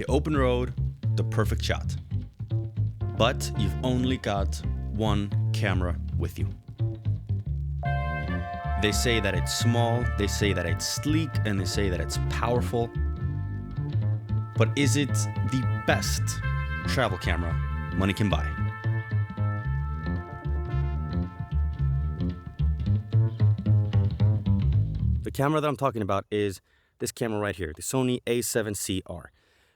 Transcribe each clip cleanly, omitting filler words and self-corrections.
The open road, the perfect shot. But you've only got one camera with you. They say that it's small, they say that it's sleek, and they say that it's powerful. But is it the best travel camera money can buy? The camera that I'm talking about is this camera right here, the Sony a7CR.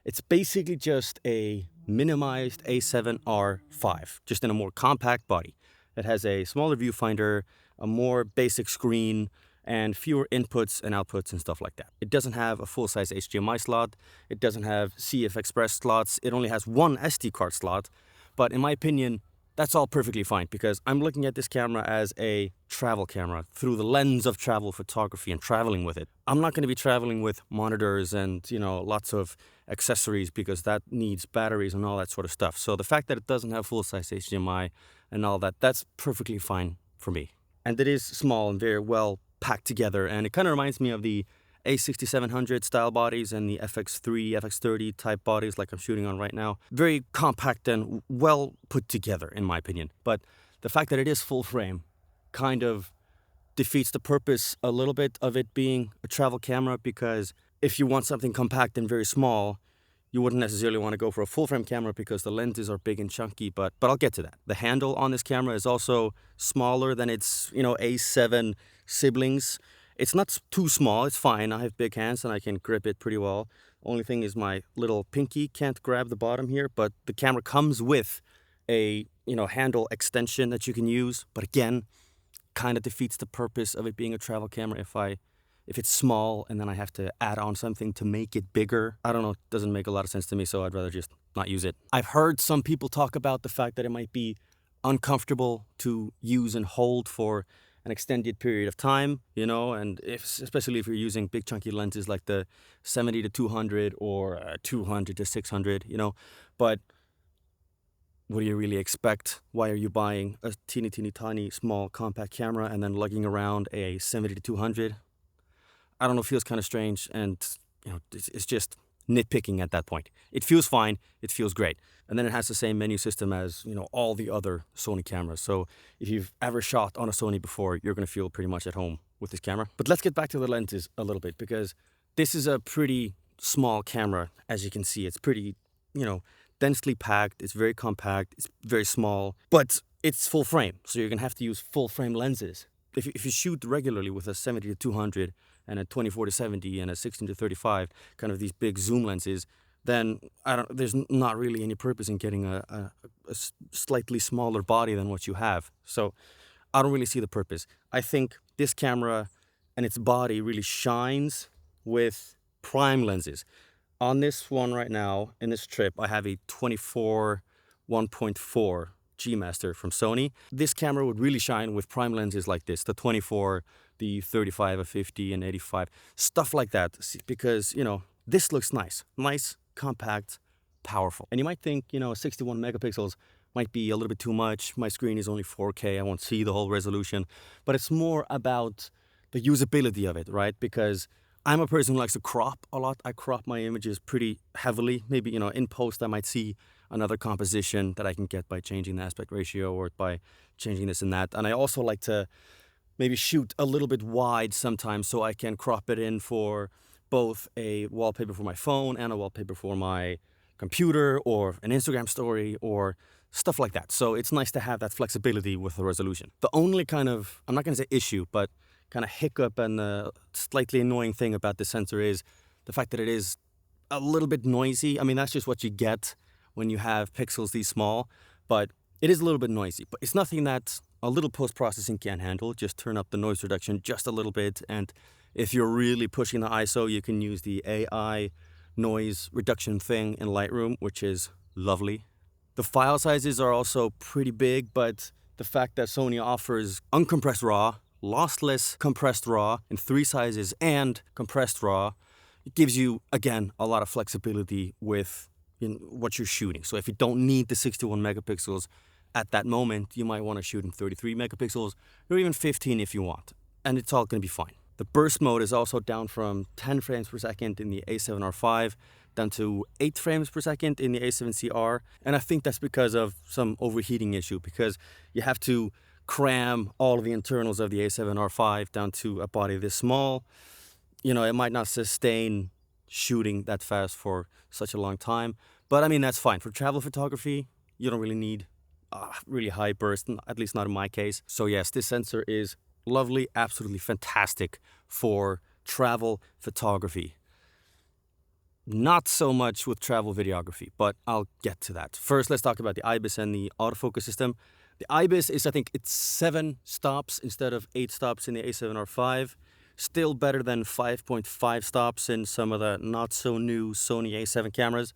It's basically just a minimized a7R5, just in a more compact body. It has a smaller viewfinder, a more basic screen, and fewer inputs and outputs and stuff like that. It doesn't have a full-size HDMI slot. It doesn't have CF Express slots. It only has one SD card slot. But in my opinion, that's all perfectly fine because I'm looking at this camera as a travel camera through the lens of travel photography and traveling with it. I'm not going to be traveling with monitors and, lots of accessories because that needs batteries and all that sort of stuff. So the fact that it doesn't have full-size HDMI and all that, that's perfectly fine for me. And it is small and very well packed together, and it kind of reminds me of the A6700 style bodies and the FX3, FX30 type bodies like I'm shooting on right now. Very compact and well put together, in my opinion. But the fact that it is full frame kind of defeats the purpose a little bit of it being a travel camera, because if you want something compact and very small, you wouldn't necessarily want to go for a full frame camera because the lenses are big and chunky, but I'll get to that. The handle on this camera is also smaller than its, A7 siblings. It's not too small, it's fine. I have big hands and I can grip it pretty well. Only thing is my little pinky can't grab the bottom here, but the camera comes with a, handle extension that you can use. But again, kind of defeats the purpose of it being a travel camera if it's small and then I have to add on something to make it bigger. I don't know, it doesn't make a lot of sense to me, so I'd rather just not use it. I've heard some people talk about the fact that it might be uncomfortable to use and hold for an extended period of time, and especially if you're using big chunky lenses like the 70-200 or 200-600, But what do you really expect? Why are you buying a teeny tiny small compact camera and then lugging around a 70-200? I don't know, it feels kind of strange, and it's just nitpicking at that point. It feels fine, it feels great. And then it has the same menu system as, all the other Sony cameras. So if you've ever shot on a Sony before, you're going to feel pretty much at home with this camera. But let's get back to the lenses a little bit, because this is a pretty small camera. As you can see, it's pretty, densely packed. It's very compact. It's very small, but it's full frame. So you're going to have to use full frame lenses. If you shoot regularly with a 70-200 and a 24-70 and a 16-35, kind of these big zoom lenses, then there's not really any purpose in getting a slightly smaller body than what you have. So I don't really see the purpose. I think this camera and its body really shines with prime lenses. On this one right now, in this trip, I have a 24 1.4 G Master from Sony. This camera would really shine with prime lenses like this, the 24, the 35, a 50, and 85, stuff like that, because, this looks nice, compact, powerful. And you might think, 61 megapixels might be a little bit too much. My screen is only 4K, I won't see the whole resolution, but it's more about the usability of it, right? Because I'm a person who likes to crop a lot. I crop my images pretty heavily. Maybe, in post I might see another composition that I can get by changing the aspect ratio or by changing this and that. And I also like to maybe shoot a little bit wide sometimes so I can crop it in for both a wallpaper for my phone and a wallpaper for my computer or an Instagram story or stuff like that. So it's nice to have that flexibility with the resolution. The only kind of, I'm not going to say issue, but kind of hiccup and slightly annoying thing about this sensor is the fact that it is a little bit noisy. I mean, that's just what you get when you have pixels this small, but it is a little bit noisy. But it's nothing that a little post-processing can't handle. Just turn up the noise reduction just a little bit, and if you're really pushing the ISO, you can use the AI noise reduction thing in Lightroom, which is lovely. The file sizes are also pretty big, but the fact that Sony offers uncompressed RAW, lossless compressed RAW in 3 sizes, and compressed RAW, it gives you, again, a lot of flexibility with what you're shooting. So if you don't need the 61 megapixels at that moment, you might want to shoot in 33 megapixels or even 15 if you want, and it's all going to be fine. The burst mode is also down from 10 frames per second in the A7R5 down to 8 frames per second in the A7CR. And I think that's because of some overheating issue, because you have to cram all of the internals of the A7R5 down to a body this small. You know, it might not sustain shooting that fast for such a long time. But I mean, that's fine. For travel photography, you don't really need really high burst, at least not in my case. So yes, this sensor is lovely, absolutely fantastic for travel photography. Not so much with travel videography, but I'll get to that. First, let's talk about the IBIS and the autofocus system. The IBIS is, I think, it's 7 stops instead of 8 stops in the A7R5. Still better than 5.5 stops in some of the not-so-new Sony A7 cameras.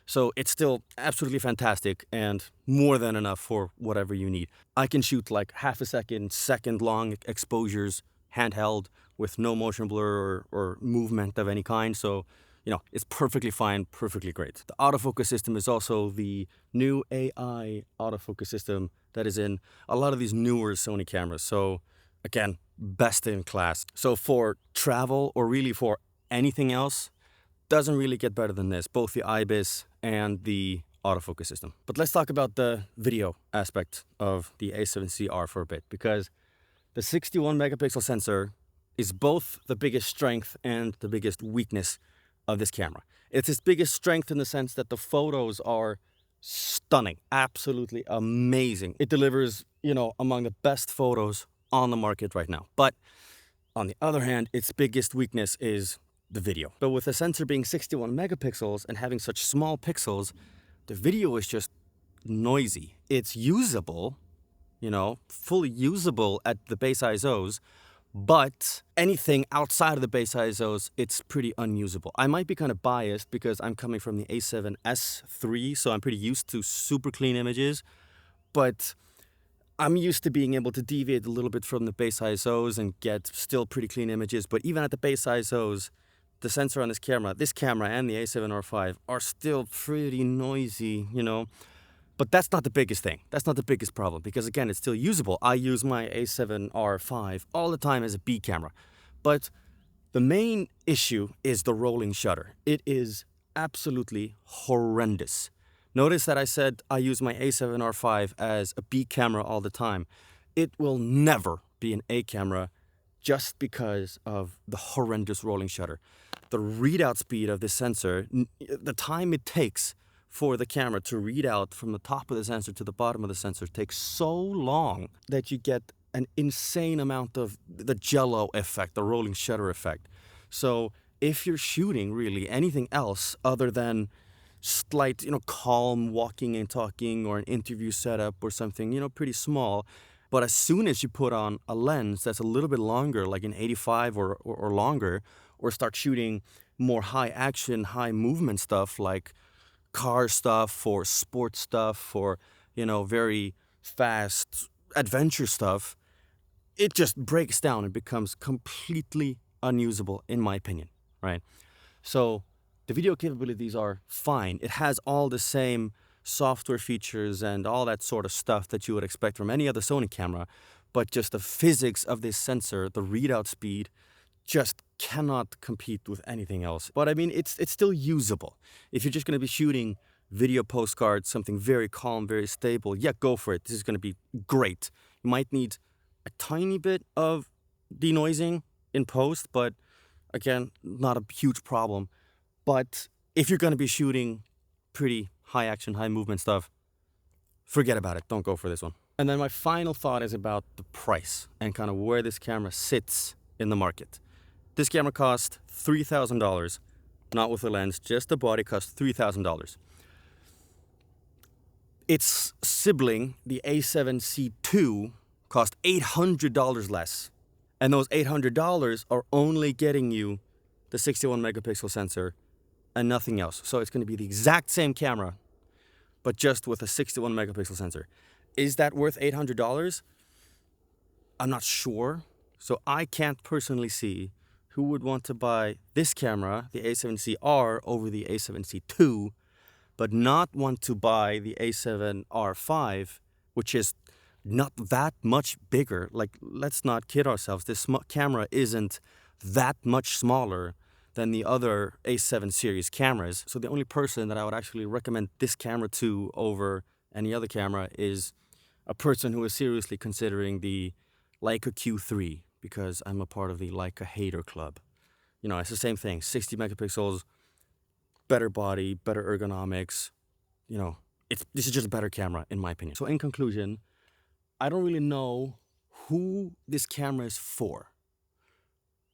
So it's still absolutely fantastic and more than enough for whatever you need. I can shoot like half a second long exposures handheld with no motion blur or movement of any kind. So, you know, it's perfectly fine, perfectly great. The autofocus system is also the new AI autofocus system that is in a lot of these newer Sony cameras. So again, best in class. So for travel or really for anything else, doesn't really get better than this, both the IBIS and the autofocus system. But let's talk about the video aspect of the A7CR for a bit, because the 61 megapixel sensor is both the biggest strength and the biggest weakness of this camera. It's its biggest strength in the sense that the photos are stunning, absolutely amazing. It delivers, you know, among the best photos on the market right now. But on the other hand, its biggest weakness is the video. But with the sensor being 61 megapixels and having such small pixels, the video is just noisy. It's usable, you know, fully usable at the base ISOs, but anything outside of the base ISOs, it's pretty unusable. I might be kind of biased because I'm coming from the A7S III, so I'm pretty used to super clean images, but I'm used to being able to deviate a little bit from the base ISOs and get still pretty clean images. But even at the base ISOs, the sensor on this camera and the A7R5 are still pretty noisy, you know. But that's not the biggest thing. That's not the biggest problem, because again, it's still usable. I use my A7R5 all the time as a B camera. But the main issue is the rolling shutter. It is absolutely horrendous. Notice that I said I use my A7R5 as a B camera all the time. It will never be an A camera just because of the horrendous rolling shutter. The readout speed of this sensor, the time it takes for the camera to read out from the top of the sensor to the bottom of the sensor takes so long that you get an insane amount of the jello effect, the rolling shutter effect. So if you're shooting really anything else other than slight, you know, calm walking and talking or an interview setup or something, you know, pretty small, but as soon as you put on a lens that's a little bit longer, like an 85 or longer, or start shooting more high action, high movement stuff like car stuff or sports stuff or, you know, very fast adventure stuff, it just breaks down and becomes completely unusable, in my opinion, right? So the video capabilities are fine. It has all the same software features and all that sort of stuff that you would expect from any other Sony camera, but just the physics of this sensor, the readout speed, just cannot compete with anything else. But I mean, it's still usable. If you're just going to be shooting video postcards, something very calm, very stable, yeah, go for it. This is going to be great. You might need a tiny bit of denoising in post, but again, not a huge problem. But if you're going to be shooting pretty high action, high movement stuff, forget about it. Don't go for this one. And then my final thought is about the price and kind of where this camera sits in the market. This camera cost $3,000, not with the lens, just the body cost $3,000. Its sibling, the A7C II, cost $800 less. And those $800 are only getting you the 61 megapixel sensor and nothing else. So it's going to be the exact same camera, but just with a 61 megapixel sensor. Is that worth $800? I'm not sure. So I can't personally see who would want to buy this camera, the A7CR, over the A7C II, but not want to buy the A7R5, which is not that much bigger. Like, let's not kid ourselves. This camera isn't that much smaller than the other A7 series cameras. So the only person that I would actually recommend this camera to over any other camera is a person who is seriously considering the Leica Q3, because I'm a part of the Leica hater club. You know, it's the same thing, 60 megapixels, better body, better ergonomics, you know, this is just a better camera in my opinion. So in conclusion, I don't really know who this camera is for,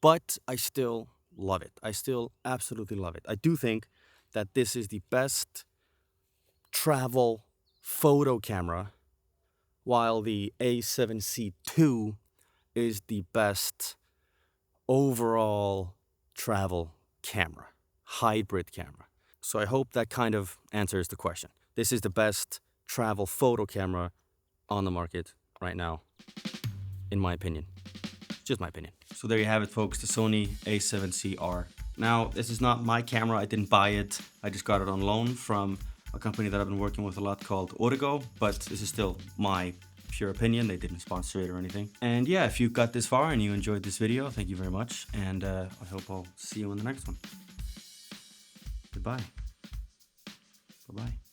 but I still love it. I still absolutely love it. I do think that this is the best travel photo camera, while the A7C II is the best overall travel camera, hybrid camera. So I hope that kind of answers the question. This is the best travel photo camera on the market right now, in my opinion. Just my opinion. So there you have it, folks, the Sony A7CR. Now, this is not my camera. I didn't buy it. I just got it on loan from a company that I've been working with a lot called Origo, but this is still my pure opinion. They didn't sponsor it or anything. And yeah, if you got this far and you enjoyed this video, thank you very much. And I hope I'll see you in the next one. Goodbye. Bye-bye.